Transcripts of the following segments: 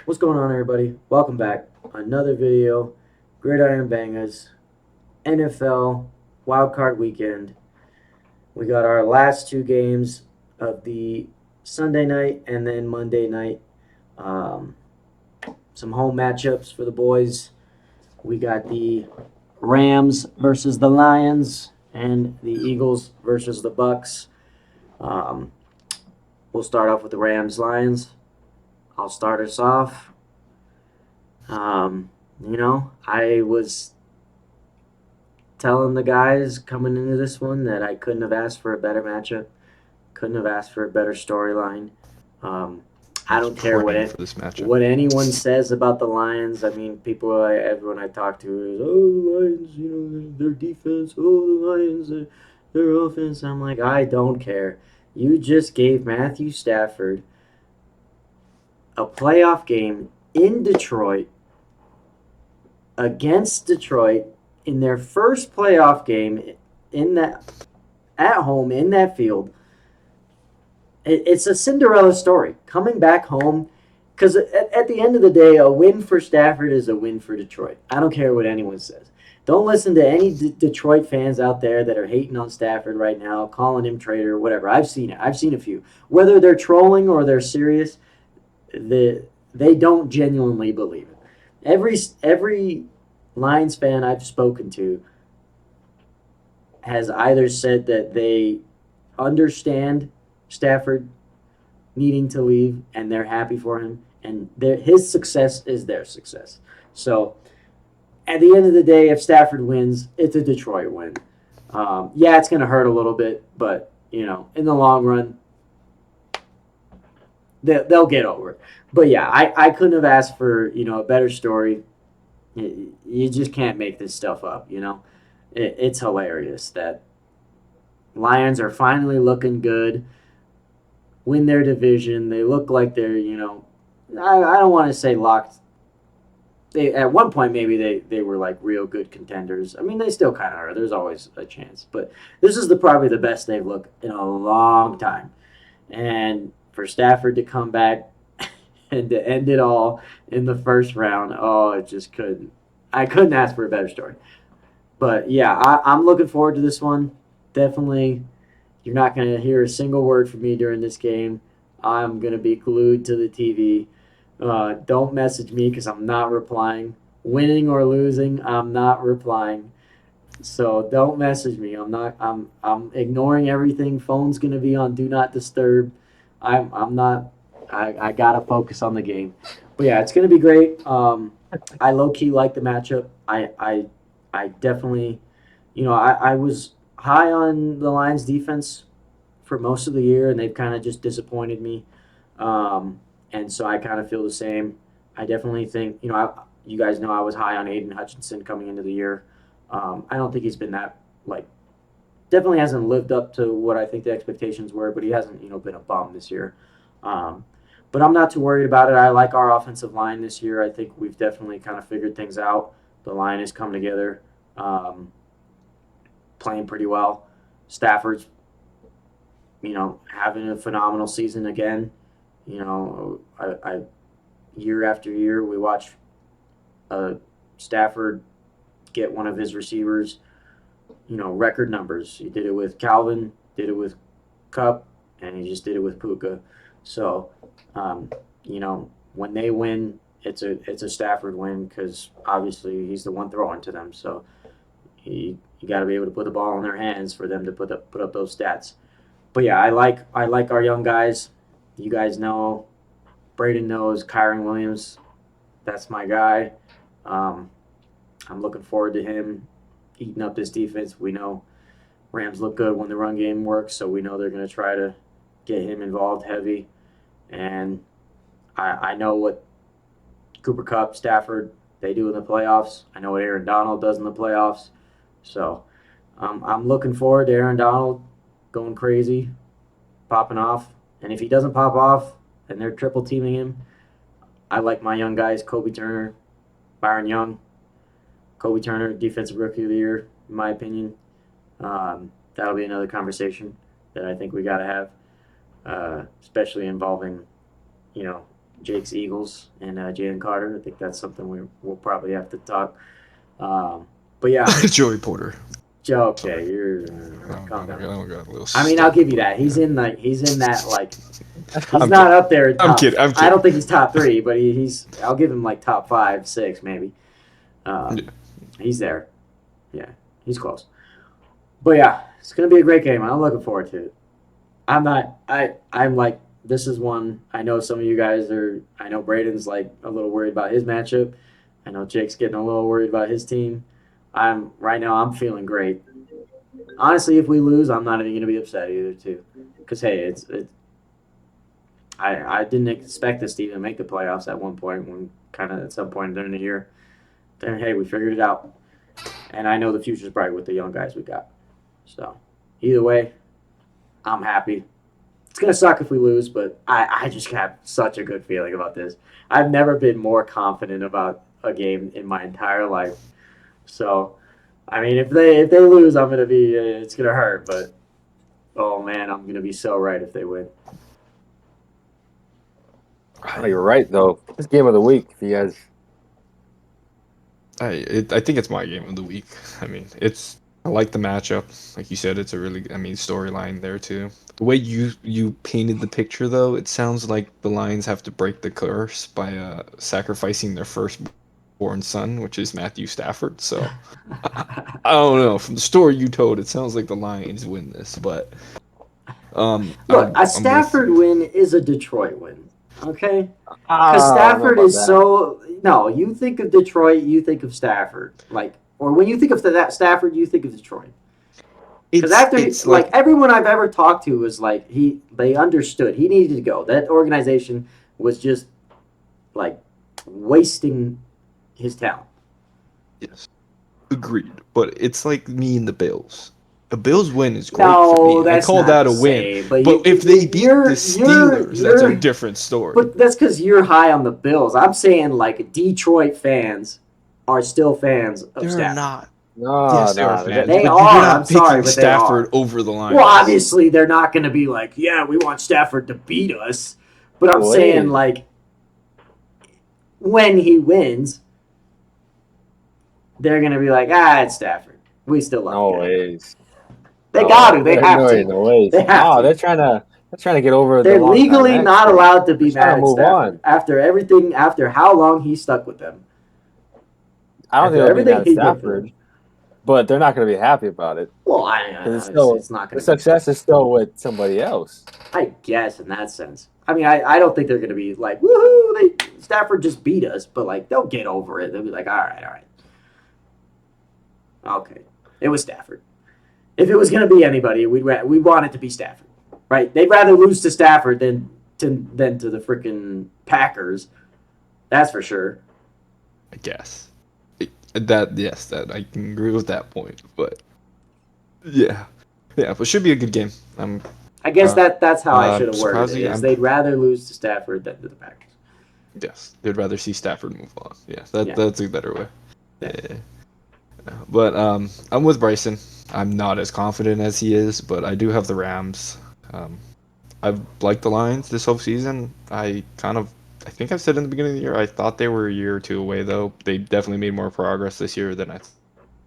What's going on, everybody? Welcome back. Another video. Gridiron Bangahz. NFL Wildcard Weekend. We got our last two games of the Sunday night and then Monday night. Um, some home matchups for the boys. We got the Rams versus the Lions and the Eagles versus the Bucks. Um, we'll start off with the Rams Lions. I'll start us off. I was telling the guys coming into this one that I couldn't have asked for a better matchup, couldn't have asked for a better storyline. Um, I don't care praying for this matchup. what anyone says about the Lions. I mean, everyone I talk to is, oh, the Lions, their defense, oh, the Lions, their offense. I'm like, I don't care. You just gave Matthew Stafford a playoff game in Detroit against Detroit in their first playoff game in that at home in that field. It's a Cinderella story coming back home, because at the end of the day, a win for Stafford is a win for Detroit. I don't care what anyone says. Don't listen to any Detroit fans out there that are hating on Stafford right now, calling him traitor, whatever. I've seen it. I've seen a few. Whether they're trolling or they're serious, they don't genuinely believe it. Every Lions fan I've spoken to has either said that they understand Stafford needing to leave and they're happy for him, and his success is their success. So at the end of the day, if Stafford wins, it's a Detroit win. Yeah, it's going to hurt a little bit, but in the long run, they'll get over it. But yeah, I couldn't have asked for a better story. You just can't make this stuff up. It's hilarious that Lions are finally looking good, win their division. They look like they're I don't want to say locked. They at one point maybe they were like real good contenders. I mean, they still kind of are. There's always a chance, but this is probably the best they've looked in a long time. And for Stafford to come back and to end it all in the first round, oh, it just couldn't. I couldn't ask for a better story. But yeah, I'm looking forward to this one. Definitely, you're not going to hear a single word from me during this game. I'm going to be glued to the TV. Don't message me because I'm not replying. Winning or losing, I'm not replying. So don't message me. I'm not. I'm ignoring everything. Phone's gonna be on do not disturb. I'm not. I gotta focus on the game. But yeah, it's gonna be great. I low key like the matchup. I definitely, I was high on the Lions defense for most of the year, and they've kind of just disappointed me. And so I kind of feel the same. I definitely think, you guys know I was high on Aiden Hutchinson coming into the year. I don't think he's been that, definitely hasn't lived up to what I think the expectations were, but he hasn't, been a bum this year. But I'm not too worried about it. I like our offensive line this year. I think we've definitely kind of figured things out. The line has come together, playing pretty well. Stafford's, having a phenomenal season again. I year after year we watch Stafford get one of his receivers, record numbers. He did it with Calvin, did it with Cup, and he just did it with Puka. So, when they win, it's a Stafford win because obviously he's the one throwing to them. So you got to be able to put the ball in their hands for them to put up those stats. But yeah, I like our young guys. You guys know, Braden knows Kyron Williams. That's my guy. Um, I'm looking forward to him eating up this defense. We know Rams look good when the run game works, so we know they're going to try to get him involved heavy. And I know what Cooper Kupp, Stafford, they do in the playoffs. I know what Aaron Donald does in the playoffs. So I'm looking forward to Aaron Donald going crazy, popping off. And if he doesn't pop off and they're triple teaming him, I like my young guys, Kobe Turner, Byron Young. Kobe Turner, Defensive Rookie of the Year, in my opinion. That'll be another conversation that I think we got to have, especially involving, Jake's Eagles and Jalen Carter. I think that's something we'll probably have to talk. But yeah, Joey Porter. Okay, Sorry. you're I calm down. got a little I mean, I'll started, give you but that. yeah. He's in that like he's I'm not kidding. up there in I'm top. kidding. I'm I don't kidding. think he's top three, but he's. I'll give him like top 5, 6 maybe. Yeah. He's there. Yeah, he's close. But yeah, it's gonna be a great game. I'm looking forward to it. I'm not. I'm like this is one. I know some of you guys are. I know Braden's like a little worried about his matchup. I know Jake's getting a little worried about his team. I'm right now. I'm feeling great. Honestly, if we lose, I'm not even gonna be upset either, too. Because hey, it's I didn't expect us to even make the playoffs at one point when kind of at some point during the year. Then hey, we figured it out, and I know the future's bright with the young guys we got. So either way, I'm happy. It's gonna suck if we lose, but I just have such a good feeling about this. I've never been more confident about a game in my entire life. So I mean, if they lose, I'm gonna be it's gonna hurt, but oh man, I'm gonna be so right if they win. Oh, you're right though. This game of the week, if you guys. I think it's my game of the week. I mean, I like the matchup. Like you said, it's a really storyline there too. The way you painted the picture though, it sounds like the Lions have to break the curse by sacrificing their firstborn son, which is Matthew Stafford. So I don't know. From the story you told, it sounds like the Lions win this, but Look, a I'm with Stafford you. win is a Detroit win, okay? Because I don't know Stafford about is that. so no. You think of Detroit, you think of Stafford, like, or when you think of that Stafford, you think of Detroit. Because after It's like like everyone I've ever talked to was like they understood he needed to go. That organization was just like wasting his talent. yes. Agreed, but it's like me and the Bills. A Bills win is great for No, me. I that's call not that the a win. same. But But if they beat the Steelers, that's a you're different story. but that's because you're high on the Bills. I'm saying like Detroit fans are still fans of They're Stafford. not. No, Yes, they are no. fans, They but you're are. I'm not sorry, picking but they Stafford are. over the Well, Lions. obviously they're not going to be like, yeah, we want Stafford to beat us. But I'm saying Wait. like when he wins, they're going to be like, it's Stafford. We still love the No guy. ways. They No got way. to. They have No way. to. No ways. They have No, to. they're trying to get over the They're long time legally ex not thing. allowed to They're be trying mad to at move Stafford on. after everything, after how long he stuck with them, I don't think after they'll be mad everything at he did for them. Stafford, but they're not going to be happy about it Well, because it's not the going to be. success is still with somebody else. I guess in that sense. I mean, I don't think they're going to be like, woohoo, Stafford just beat us, but like they'll get over it. They'll be like, all right, okay, it was Stafford. If it was going to be anybody, we want it to be Stafford, right? They'd rather lose to Stafford than to the freaking Packers. That's for sure. I guess. That yes, that I can agree with that point. But yeah, yeah, but should be a good game. I'm I guess that's how I should have worded it. surprisingly, Is they'd rather lose to Stafford than to the Packers. yes, they'd rather see Stafford move on. Yeah, Yeah, that's a better way. yeah. Yeah. But I'm with Bryson. I'm not as confident as he is, but I do have the Rams. Um, I've liked the Lions this whole season. I think I've said in the beginning of the year, I thought they were a year or two away, though. They definitely made more progress this year than I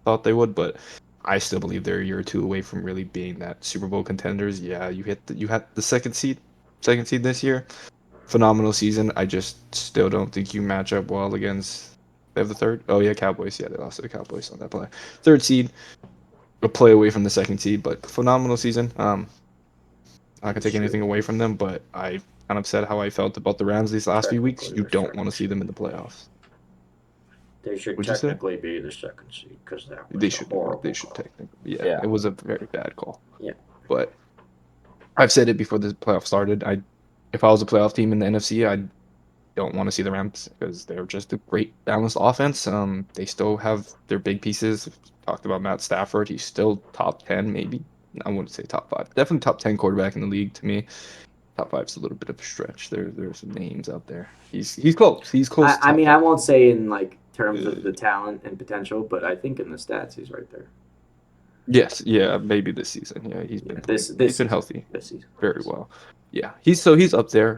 thought they would, but I still believe they're a year or two away from really being that Super Bowl contenders. Yeah, you had the second seed this year. Phenomenal season. I just still don't think you match up well against. They have the third. Oh yeah, Cowboys. Yeah, they lost to the Cowboys on that play. Third seed, a play away from the second seed, but phenomenal season. Not gonna It's take true. anything away from them, but I kind of said how I felt about the Rams these last few weeks. Technically, You the don't want second to see seed. them in the playoffs. They should Would you say? technically be the second seed because that They was a should. They horrible should call. technically. Yeah, Yeah. it was a very bad call. Yeah. But I've said it before the playoff started. If I was a playoff team in the NFC, I don't want to see the Rams because they're just a great balanced offense. They still have their big pieces. Talked about Matt Stafford. He's still top 10, maybe. I wouldn't say top five. Definitely top 10 quarterback in the league to me. Top five's a little bit of a stretch. There's some names out there. He's close. He's close to I top mean, I five. won't say in like terms Uh, of the talent and potential, but I think in the stats he's right there. Yes, yeah, maybe this season. Yeah, he's been This playing. this He's been season. healthy This season. very well. Yeah, he's up there.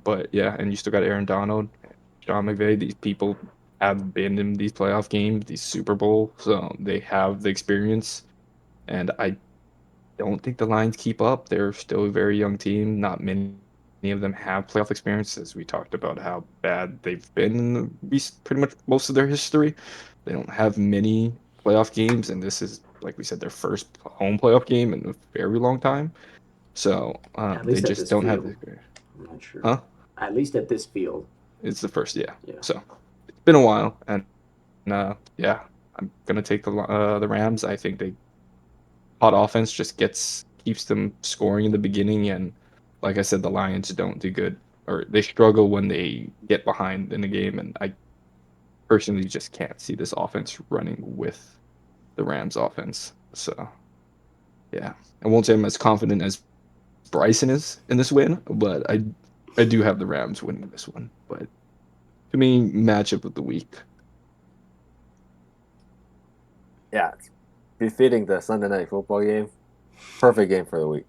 But yeah, and you still got Aaron Donald, Sean McVay. These people have been in these playoff games, these Super Bowl, so they have the experience. And I don't think the Lions keep up. They're still a very young team. Not many of them have playoff experiences. We talked about how bad they've been in pretty much most of their history. They don't have many playoff games, and this is, like we said, their first home playoff game in a very long time. So At they least at just this don't have field. the experience. I'm not sure. Huh? At least at this field. It's the first, yeah. Yeah. So it's been a while, and yeah, I'm gonna take the Rams. I think they hot offense just keeps them scoring in the beginning, and like I said, the Lions don't do good, or they struggle when they get behind in the game, and I personally just can't see this offense running with the Rams offense. So yeah, I won't say I'm as confident as Bryson is in this win, but I do have the Rams winning this one. But to me, matchup of the week. Yeah, it's befitting the Sunday night football game. Perfect game for the week.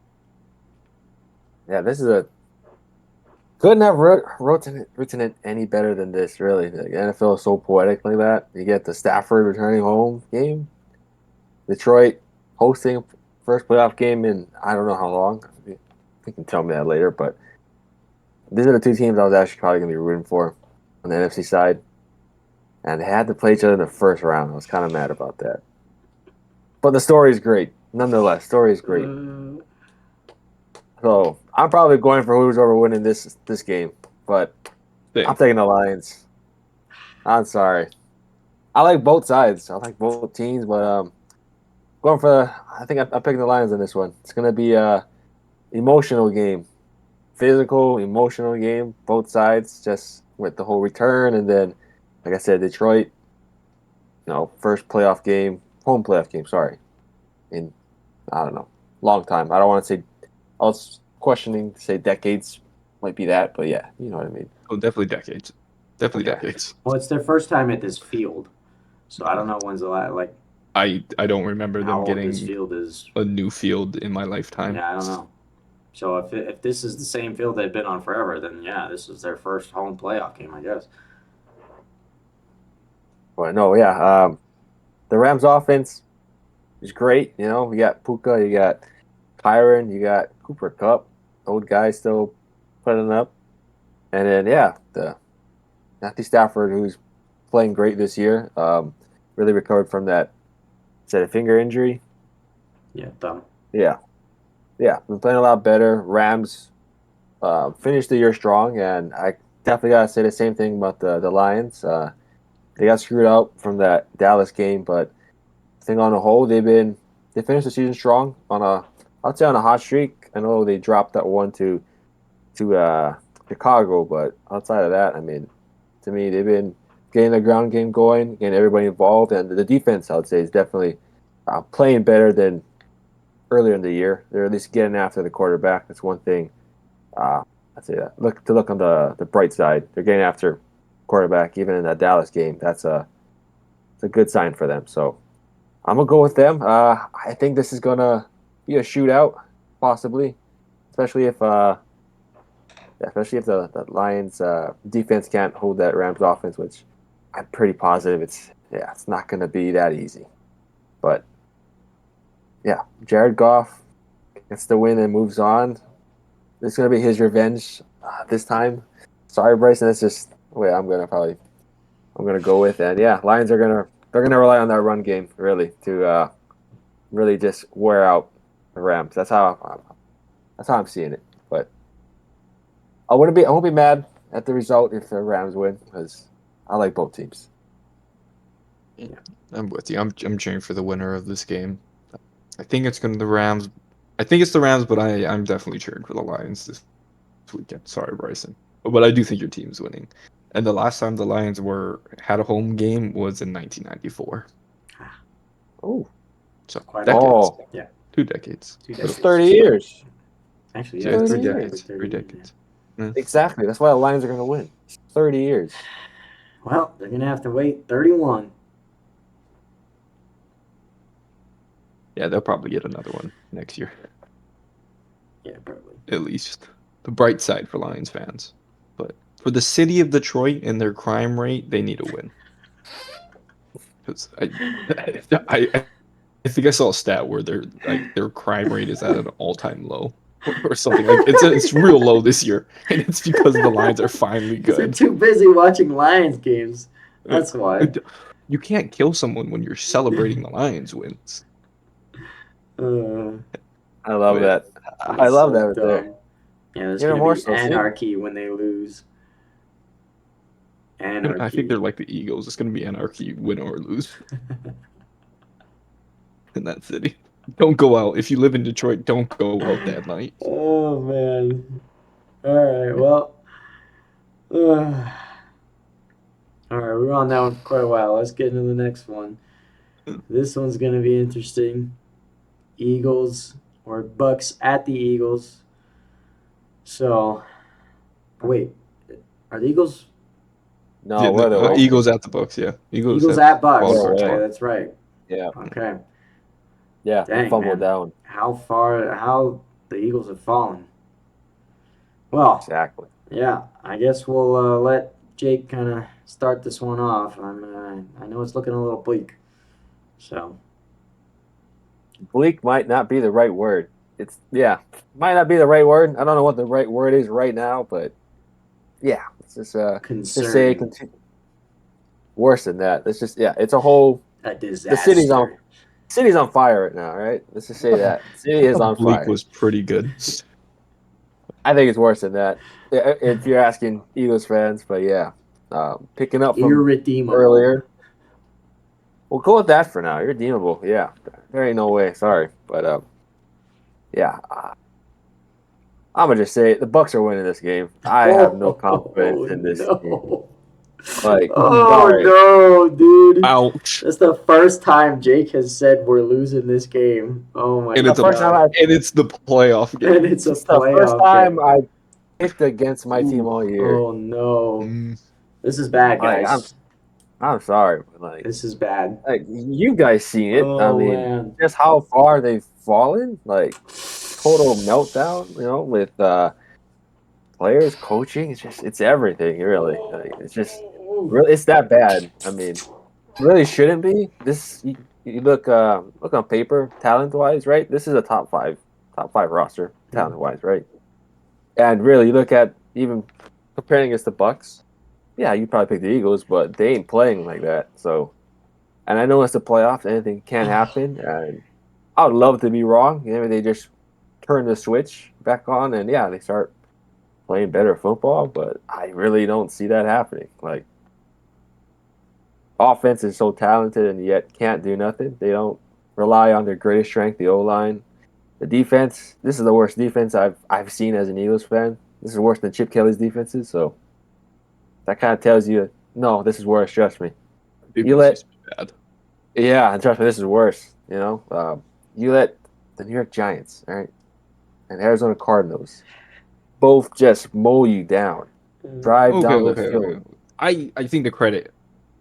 Yeah, this is a couldn't have written it any better than this. Really, the NFL is so poetic like that. You get the Stafford returning home game, Detroit hosting first playoff game in I don't know how long. You can tell me that later, but these are the two teams I was actually probably gonna be rooting for on the NFC side, and they had to play each other in the first round. I was kind of mad about that, but the story is great nonetheless. Story is great. So I'm probably going for who's over winning this game, but I'm Same. taking the Lions. I'm sorry. I like both sides. I like both teams, but going for I think I'm picking the Lions in this one. It's gonna be a emotional game, physical, emotional game. Both sides, just with the whole return, and then, like I said, Detroit. First playoff game, home playoff game. Sorry, in I don't know, long time. I don't want to say. I was questioning to say decades might be that, but yeah, you know what I mean. Oh, definitely decades. Definitely Okay. decades. Well, it's their first time at this field, so I don't know when's the last like I don't remember how them old this getting field is. a new field in my lifetime. Yeah, I don't know. So if this is the same field they've been on forever, then yeah, this is their first home playoff game, I guess. But no, yeah, the Rams offense is great. You got Puka, you got Kyron, you got Cooper Cup, old guy still putting up, and then yeah, the Matthew Stafford, who's playing great this year, really recovered from that. Is that a finger injury? Yeah, thumb. Yeah, yeah, been playing a lot better. Rams finished the year strong, and I definitely gotta say the same thing about the Lions. They got screwed out from that Dallas game, but I think on the whole they finished the season strong on a I'd say on a hot streak. I know they dropped that one to Chicago, but outside of that, I mean, to me they've been getting the ground game going, getting everybody involved, and the defense I would say is definitely playing better than earlier in the year. They're at least getting after the quarterback. That's one thing. I'd say that. Look on the bright side. They're getting after quarterback even in that Dallas game. It's a good sign for them. So I'm gonna go with them. I think this is gonna be a shootout, possibly, especially if the Lions defense can't hold that Rams offense, which I'm pretty positive it's not gonna be that easy. But yeah, Jared Goff gets the win and moves on. It's gonna be his revenge this time. Sorry, Bryson. That's just the way I'm gonna go with. And yeah, Lions they're gonna rely on that run game really to really just wear out the Rams. That's how I'm seeing it. But I won't be mad at the result if the Rams win because I like both teams. Yeah, I'm with you. I'm cheering for the winner of this game. I think it's gonna the Rams. I think it's the Rams, but I'm definitely cheering for the Lions this weekend. Sorry, Bryson, but I do think your team's winning. And the last time the Lions had a home game was in 1994. Oh, So Quite a while. decades, oh, Yeah, 2 decades. two it's decades. 30 years. Actually, yeah, Yeah, 30 three years. decades. 3 decades. Yeah. Exactly. That's why the Lions are gonna win. 30 years. Well, they're gonna have to wait 31. Yeah, they'll probably get another one next year, Yeah, probably. at least. The bright side for Lions fans. But for the city of Detroit and their crime rate, they need a win. Because I think I saw a stat where their crime rate is at an all-time low or something. Like it's real low this year, and it's because the Lions are finally Because they're good. too busy watching Lions games. That's why. You can't kill someone when you're celebrating the Lions wins. Uh, I love But that. I it's love so that right there. dumb. Yeah, there's Even gonna more be so, see? anarchy when they lose. I think they're Anarchy. like the Eagles. It's gonna be anarchy, win or lose, in that city. Don't go out. If you live in Detroit, don't go out that night. Oh man. All right. Well. All right. We were on that one for quite a while. Let's get into the next one. This one's gonna be interesting. Eagles or Bucks at the Eagles. So, wait, are the Eagles No, Yeah, we're the way. Eagles at the Bucks. Yeah, Eagles at Bucks? Wild card Okay, spot. that's right. Yeah, Okay, yeah. They dang fumbled man, down. how the Eagles have fallen. Well, Exactly. yeah, I guess we'll let Jake kind of start this one off. I know it's looking a little bleak. So, Bleak might not be the right word. Might not be the right word. I don't know what the right word is right now, but yeah, it's just say concerning, worse than that. It's just it's a whole. a The disaster. city's on fire right now. Right? Let's just say that the city is on Bleak fire. was pretty good. I think it's worse than that. If you're asking Eagles fans, but yeah, picking up from Irredeemable. earlier. We'll go with that for now. Irredeemable. Yeah, there ain't no way. Sorry, but yeah, I'm gonna just say the Bucks are winning this game. I have no confidence in this team. No. Like, Oh sorry. no, dude. Ouch. That's the first time Jake has said we're losing this game. Oh my And god. it's The first time and it's the playoff game. And it's a It's the first playoff time game. I picked against my team Ooh. all year. Oh no. Mm. This is bad, Like, guys. I'm sorry, but This is bad. you guys seen it. I Oh mean, man. just how far they've fallen. Like, total meltdown. With players, coaching. It's everything, really. Like, it's just really, it's that bad. I mean, really shouldn't be. You look on paper, talent wise, right? This is a top five roster, talent wise, right? And really, you look at even comparing against the Bucks. Yeah, you probably pick the Eagles, but they ain't playing like that. So, and I know it's the playoffs, anything can happen. And I would love to be wrong. They just turn the switch back on, and yeah, they start playing better football. But I really don't see that happening. Like, offense is so talented and yet can't do nothing. They don't rely on their greatest strength, the O line. The defense, this is the worst defense I've seen as an Eagles fan. This is worse than Chip Kelly's defenses, so that kind of tells you, no, this is worse. Trust me. You let, Bad. yeah, and trust me, this is worse. You let the New York Giants, all right, and Arizona Cardinals both just mow you down, drive Okay, down the okay, field. okay. I think the credit.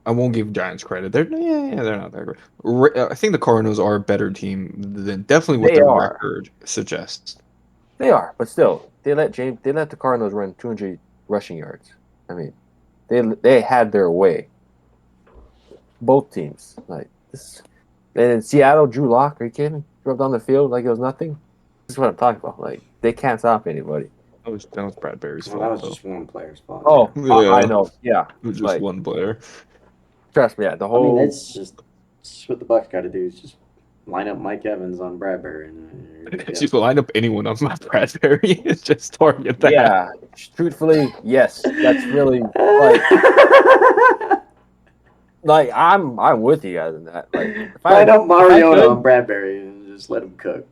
I won't give Giants credit. They're not that great. I think the Cardinals are a better team than definitely what They their are. record suggests. They are, but still, they let the Cardinals run 200 rushing yards. I mean, they had their way. Both teams, like this, and in Seattle, Drew Lock, are you kidding me? Drove down the field like it was nothing. This is what I'm talking about. Like, they can't stop anybody. That was Bradbury's Well, that fault was though. just one player's fault. Oh, Yeah. I Yeah, know. Yeah, it was just like, one player. trust me. Yeah, the I mean, whole. it's just what the Bucks got to do is just line up Mike Evans on Bradbury. And, If you line up anyone on my Bradbury, it's just target that. Yeah, truthfully, yes. That's really like I'm with you guys in that. Like, line up Mariota could, on Bradbury and just let him cook.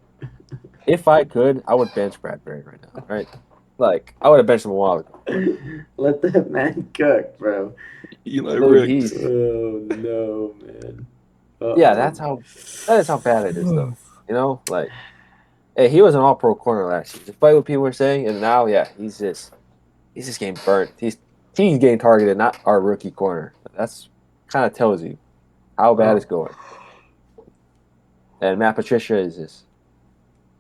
if I could, I would bench Bradbury right now. Right? Like, I would have benched him a while ago. Let that man cook, bro. Eli Dude, Ricks. Oh no, man. Yeah, Uh-oh. that is how bad it is, though. Like, hey, he was an All-Pro corner last year, despite what people were saying, and now, yeah, he's just getting burnt. He's getting targeted, not our rookie corner. That's kind of tells you how bad it's going. And Matt Patricia is just,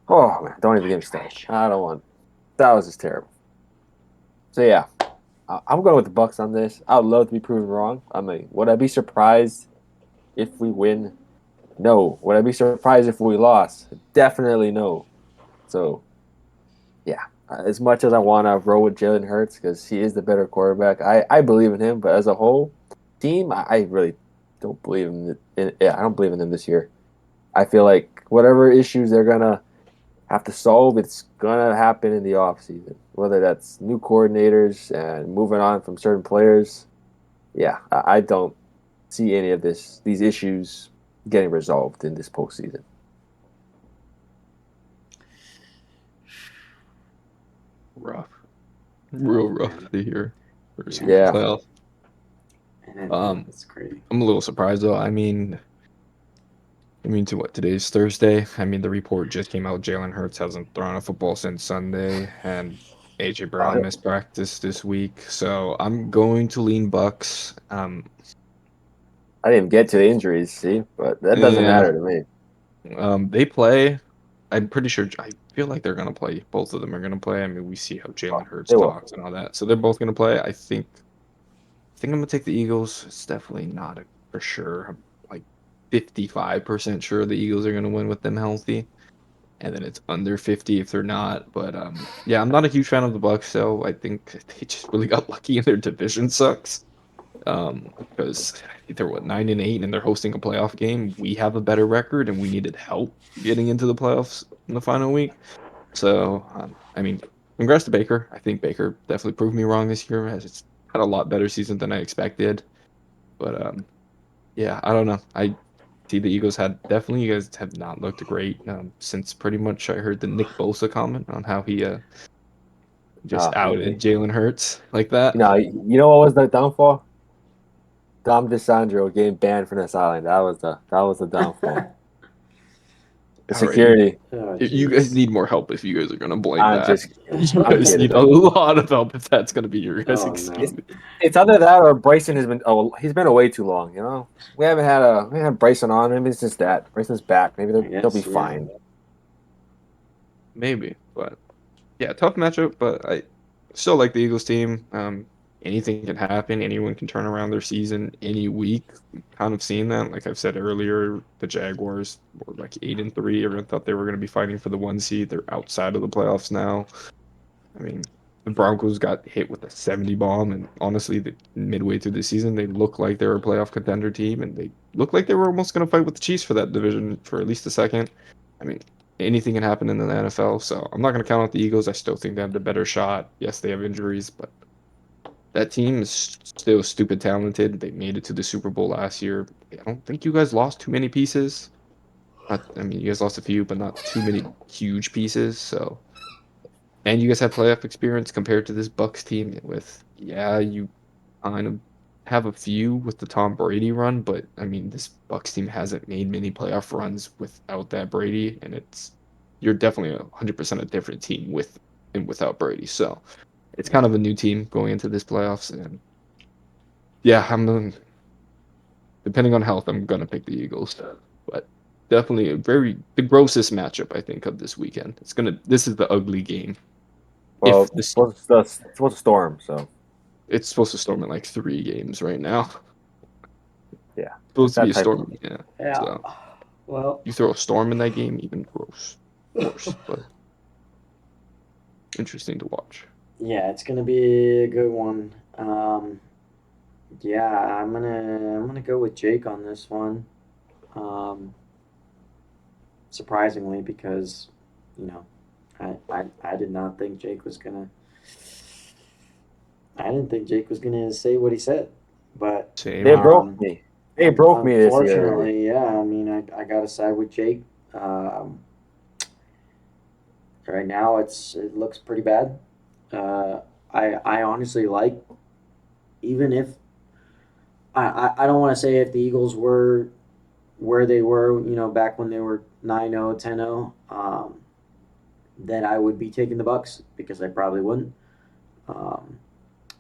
oh man, don't even get me started. I don't want. That was just terrible. So yeah, I'm going with the Bucks on this. I would love to be proven wrong. I mean, would I be surprised if we win? No. Would I be surprised if we lost? Definitely no. So yeah, as much as I want to roll with Jalen Hurts because he is the better quarterback, I believe in him. But as a whole team, I really don't believe yeah, I don't believe in them this year. I feel like whatever issues they're gonna have to solve, it's gonna happen in the offseason. Whether that's new coordinators and moving on from certain players. Yeah, I don't see any of these issues getting resolved in this postseason. Rough, real Oh, rough man. to hear versus Yeah. Yeah. playoff. That's crazy. I'm a little surprised though. To what today's Thursday. The report just came out. Jalen Hurts hasn't thrown a football since Sunday, and AJ Brown Uh, missed practice this week. So I'm going to lean Bucks. I didn't even get to the injuries, see, but that doesn't Yeah. matter to me. They play. I'm pretty sure. I feel like they're gonna play. Both of them are gonna play. We see how Oh, Jalen Hurts they will. talks and all that. So they're both gonna play. I think I'm gonna take the Eagles. It's definitely not for sure. I'm like 55% sure the Eagles are gonna win with them healthy, and then it's under 50 if they're not. But yeah, I'm not a huge fan of the Bucks, so I think they just really got lucky and their division sucks. Because they're 9-8 and they're hosting a playoff game. We have a better record and we needed help getting into the playoffs in the final week. So congrats to Baker. I think Baker definitely proved me wrong this year. Has it's had a lot better season than I expected. But yeah, I don't know. I see the Eagles had definitely. You guys have not looked great since pretty much I heard the Nick Bosa comment on how he just Yeah. outed Jalen Hurts like that. You know what was the downfall? Dom DeSandro getting banned from this island. That was the downfall. The All right, you security. Oh, you guys jeez. need more help if you guys are gonna blame I'm that. just You I'm guys kidding. need a lot of help if that's gonna be your guys' Oh, excuse. no. It's either that or Bryson has been he's been away too long, you know? We haven't had Bryson on. Maybe it's just that. Bryson's back. Maybe I they'll be guess, yeah. fine. Maybe, but yeah, tough matchup. But I still like the Eagles team. Anything can happen. Anyone can turn around their season any week. Kind of seeing that. Like I've said earlier, the Jaguars were like 8-3. Everyone thought they were going to be fighting for the 1 seed. They're outside of the playoffs now. I mean, the Broncos got hit with a 70 bomb, and honestly, midway through the season, they looked like they were a playoff contender team, and they looked like they were almost going to fight with the Chiefs for that division for at least a second. I mean, anything can happen in the NFL, so I'm not going to count out the Eagles. I still think they have the better shot. Yes, they have injuries, but that team is still stupid talented. They made it to the Super Bowl last year. I don't think you guys lost too many pieces. You guys lost a few, but not too many huge pieces. So, and you guys have playoff experience compared to this Bucks team. You kind of have a few with the Tom Brady run, but this Bucks team hasn't made many playoff runs without that Brady, and you're definitely 100% a different team with and without Brady. So it's kind of a new team going into this playoffs, and yeah, depending on health, I'm gonna pick the Eagles, but definitely the grossest matchup I think of this weekend. This is the ugly game. Well, If this it's supposed to storm, so It's supposed to storm in like 3 games right now. yeah. Supposed to be That a type storm, of yeah. Yeah. So Well, you throw a storm in that game, even worse. But interesting to watch. yeah, it's gonna be a good one. Yeah, I'm gonna go with Jake on this one. Um, surprisingly, because you know, I did not think Jake was gonna. I didn't think Jake was gonna say what he said, but Same they here. broke me. They broke me this year. unfortunately, yeah. I mean, I gotta side with Jake. Um, right now, it looks pretty bad. Uh, I honestly like, even if I don't want to say if the Eagles were where they were, back when they were 9-0, 10-0, then I would be taking the Bucks because I probably wouldn't. Um,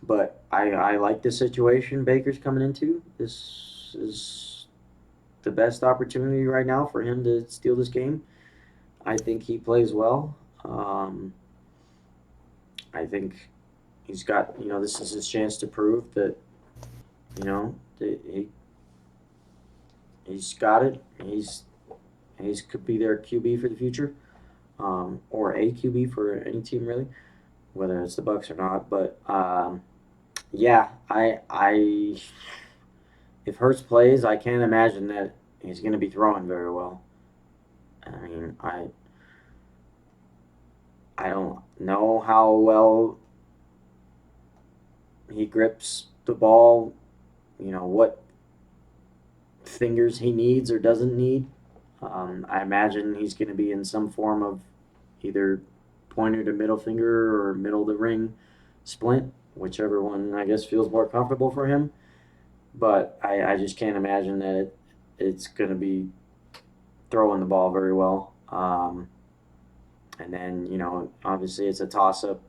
but I like the situation Baker's coming into. This is the best opportunity right now for him to steal this game. I think he plays well. I think he's got, this is his chance to prove that, that he's got it. He's could be their QB for the future, or a QB for any team really, whether it's the Bucks or not. But yeah, if Hurts plays, I can't imagine that he's going to be throwing very well. I mean, I don't know how well he grips the ball, what fingers he needs or doesn't need. I imagine he's going to be in some form of either pointer to middle finger or middle of the ring splint, whichever one I guess feels more comfortable for him. But I just can't imagine that it's going to be throwing the ball very well. And then, obviously it's a toss-up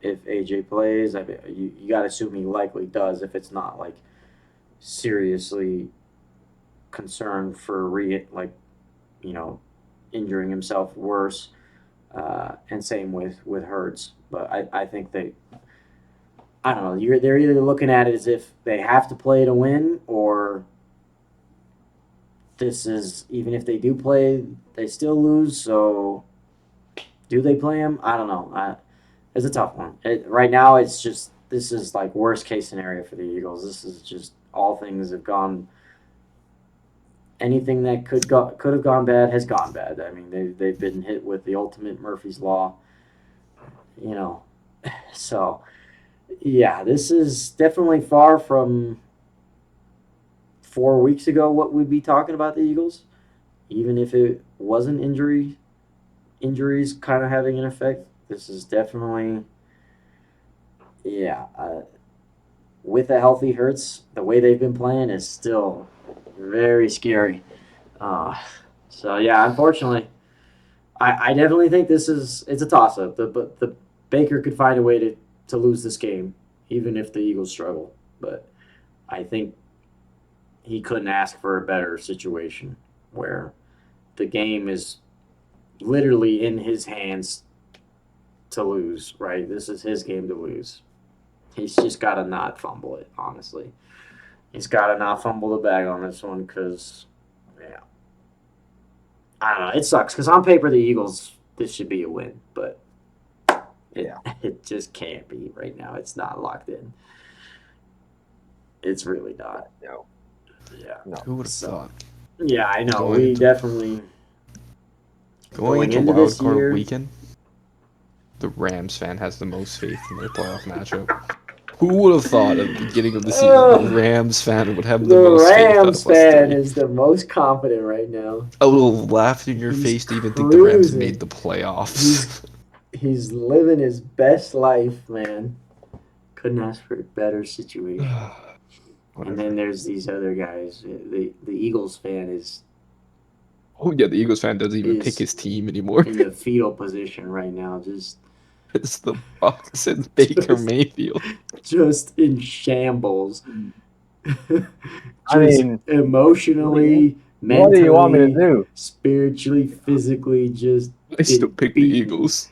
if AJ plays. You got to assume he likely does if it's not, like, seriously concerned for, injuring himself worse. And same with Hurts. But I think I don't know, they're either looking at it as if they have to play to win, or this is, even if they do play, they still lose, so do they play him? I don't know. It's a tough one. Right now, this is like worst case scenario for the Eagles. This is just all things have gone. Anything that could have gone bad has gone bad. I mean, they've been hit with the ultimate Murphy's Law. So yeah, this is definitely far from 4 weeks ago what we'd be talking about the Eagles, even if it wasn't injuries kind of having an effect. This is definitely, yeah, with a healthy Hurts, the way they've been playing is still very scary. So yeah, unfortunately, I definitely think it's a toss up. The Baker could find a way to lose this game, even if the Eagles struggle. But I think he couldn't ask for a better situation where the game is literally in his hands to lose, right? This is his game to lose. He's just got to not fumble it, honestly. He's got to not fumble the bag on this one because, yeah. I don't know. It sucks because on paper, the Eagles, this should be a win, but it just can't be right now. It's not locked in. It's really not. No. Yeah. No. Who would have thought? Yeah, I know. We definitely. Going into this Wildcard year, weekend, the Rams fan has the most faith in their playoff matchup. Who would have thought at the beginning of the season the Rams fan would have the most faith out of Rams us fan three? is the most confident right now. A little laugh in your He's face to even think the Rams cruising. made the playoffs. He's living his best life, man. Couldn't ask for a better situation. And then there's these other guys. The Eagles fan is Oh yeah, the Eagles fan doesn't even pick his team anymore. in the fetal position right now. It's the Bucks and Baker Mayfield. Just in shambles. I mean, emotionally, what do you want me to do? spiritually, physically, just I still pick the Eagles.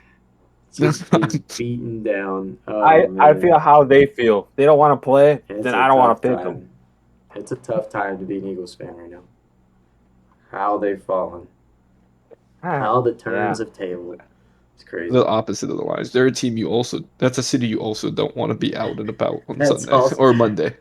just being beaten down. Oh, I feel how they feel. They don't want to play, then I don't want to pick them. It's a tough time to be an Eagles fan right now. How they've fallen. How the turns of table. It's crazy. The opposite of the Lions. They're a team that's a city you also don't want to be out and about on That's Sunday or Monday.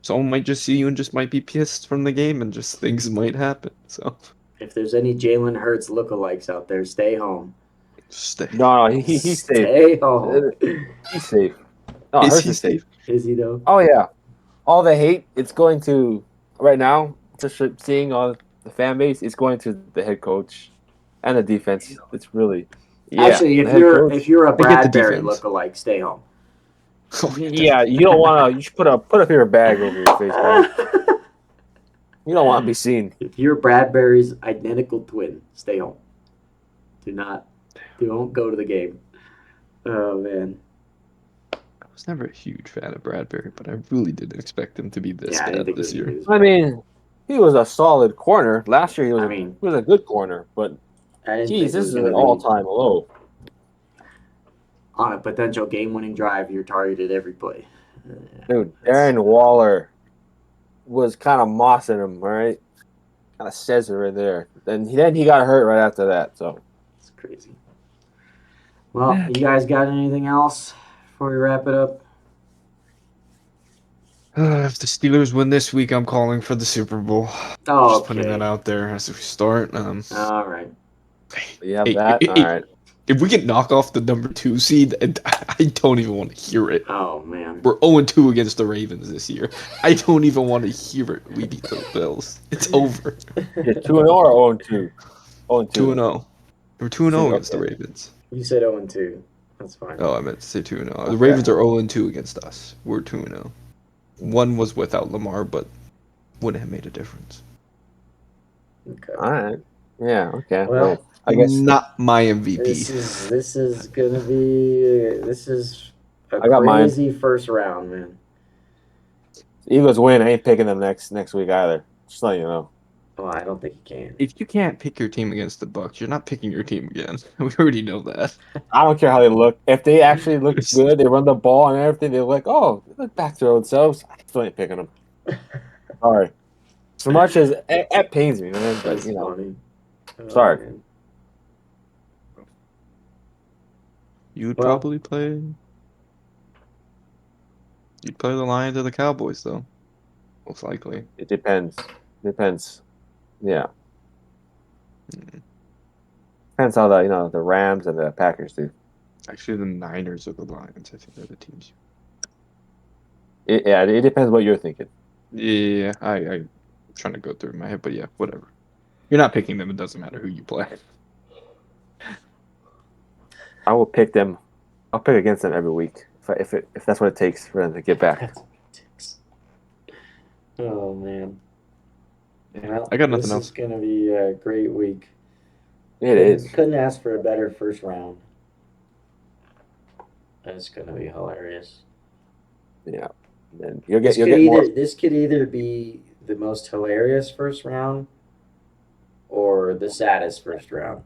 Someone might just see you and just might be pissed from the game and just things might happen. So if there's any Jalen Hurts lookalikes out there, stay home. No, he's safe. Stay home. He's safe. No, is Hurts he safe? Is he though? Oh yeah. All the hate, it's going to right now. Just seeing all the fan base, it's going to the head coach and the defense. It's really actually if you're a Bradbury lookalike, stay home. Yeah, you don't want to. You should put a paper bag over your face, man. You don't want to be seen. If you're Bradbury's identical twin, stay home. Don't go to the game. Oh man. was never a huge fan of Bradbury, but I really didn't expect him to be this Yeah, I didn't bad think this he year. was I mean, he was a solid corner. Last year I mean, he was a good corner, but I didn't geez, think it this was is going an to be all-time low. on a potential game-winning drive. You're targeted every play. Dude, That's Darren Waller was kind of mossing him, all right? Kind of says it right there. Then he got hurt right after that. So crazy. Well, you guys got anything else before we wrap it up? If the Steelers win this week, I'm calling for the Super Bowl. Oh, Just putting that okay. out there as we start. All right. you have Hey, that. hey, All hey, right. if we can knock off the number 2 seed, I don't even want to hear it. Oh, man. We're 0-2 against the Ravens this year. I don't even want to hear it. We beat the Bills. It's over. You're 2-0 or 0-2? 0-2. 2-0. We're 2-0 against the Okay. Ravens. You said 0-2. That's fine. Oh, I meant to say 2-0. The Okay. Ravens are 0-2 against us. We're 2-0. One was without Lamar, but wouldn't have made a difference. Okay. All right. Yeah. Okay. Well, I guess Not my MVP. This is gonna be a I got mine. crazy first round, man. Eagles win. I ain't picking them next week either. Just letting you know. Well, I don't think you can. If you can't pick your team against the Bucks, you're not picking your team again. We already know that. I don't care how they look. If they actually look good, they run the ball and everything. They're like, oh, they look back to themselves. I still ain't picking them. Sorry. So much as it pains me, man. But That's you know, funny. Oh, sorry. man. You would Well- probably play. You'd play the Lions or the Cowboys, though. Most likely. It depends. Depends. Yeah. Depends how the Rams and the Packers do. Actually, the Niners or the Lions. I think they're the teams. It depends what you're thinking. Yeah, I'm trying to go through my head, but yeah, whatever. You're not picking them. It doesn't matter who you play. I will pick them. I'll pick against them every week if that's what it takes for them to get back. Oh man. Well, I got nothing this else. is gonna be a great week. It is. Couldn't ask for a better first round. That's gonna be hilarious. Yeah. And you'll get more. This could either be the most hilarious first round or the saddest first round.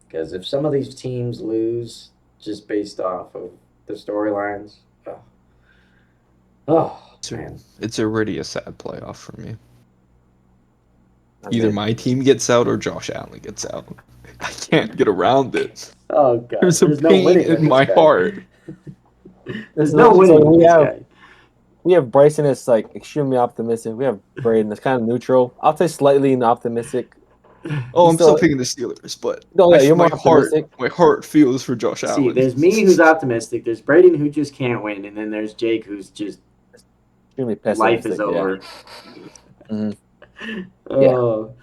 Because if some of these teams lose just based off of the storylines, man. It's already a sad playoff for me. I Either mean, my team gets out or Josh Allen gets out. I can't get around it. Oh god, There's a no pain winning with in this my guy. heart. There's no winning So with this guy. we have Bryson that's like extremely optimistic. We have Braden that's kind of neutral. I'll say slightly optimistic. Oh, He's I'm still still- picking the Steelers, but No, yeah, you're more optimistic. my heart feels for Josh See, Allen. there's me who's optimistic. There's Braden who just can't win, and then there's Jake who's just Extremely life pessimistic. is over. Mhm. Oh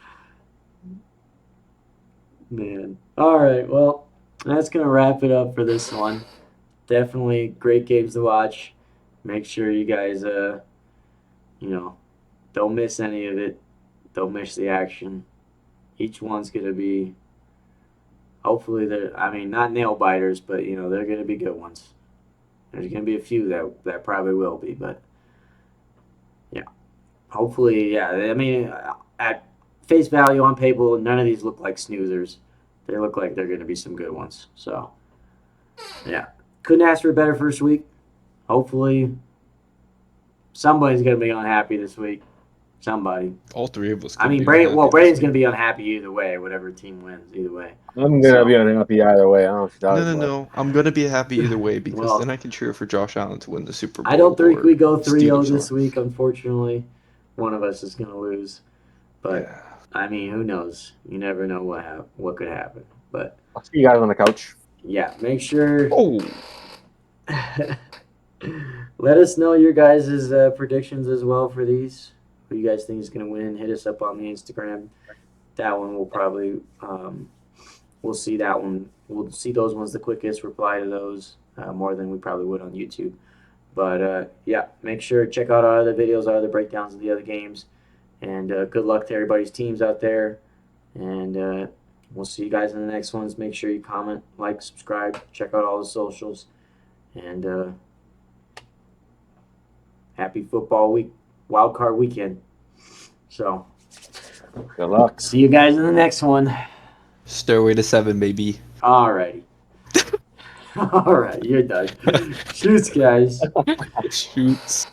man. All right. Well, that's gonna wrap it up for this one. Definitely great games to watch. Make sure you guys, don't miss any of it. Don't miss the action. Each one's gonna be. Hopefully, not nail biters, but they're gonna be good ones. There's gonna be a few that probably will be, but yeah. Hopefully, yeah. I mean, at face value on paper, none of these look like snoozers. They look like they're gonna be some good ones. So, yeah. Couldn't ask for a better first week. Hopefully, somebody's gonna be unhappy this week. Somebody. All three of us. I mean, Braden's gonna be unhappy either way. Whatever team wins, either way. I'm gonna be unhappy either way. I don't know if you thought No. I'm gonna be happy either way because Well, then I can cheer for Josh Allen to win the Super Bowl. I don't think or we go 3-0 Steelers this or- week. Unfortunately, one of us is gonna lose. But Yeah. I mean, who knows? You never know what could happen. But I'll see you guys on the couch. yeah, make sure. Oh, Let us know your guys' predictions as well for these. Who you guys think is going to win? Hit us up on the Instagram. That one will probably we'll see that one. We'll see those ones the quickest. Reply to those more than we probably would on YouTube. But yeah, make sure check out our other videos, our other breakdowns of the other games, and good luck to everybody's teams out there. And we'll see you guys in the next ones. Make sure you comment, like, subscribe, check out all the socials. And happy football week, wildcard weekend. So, Good luck. see you guys in the next one. Stairway to 7, baby. Alrighty. All right, you're done. Shoots, guys. Shoots.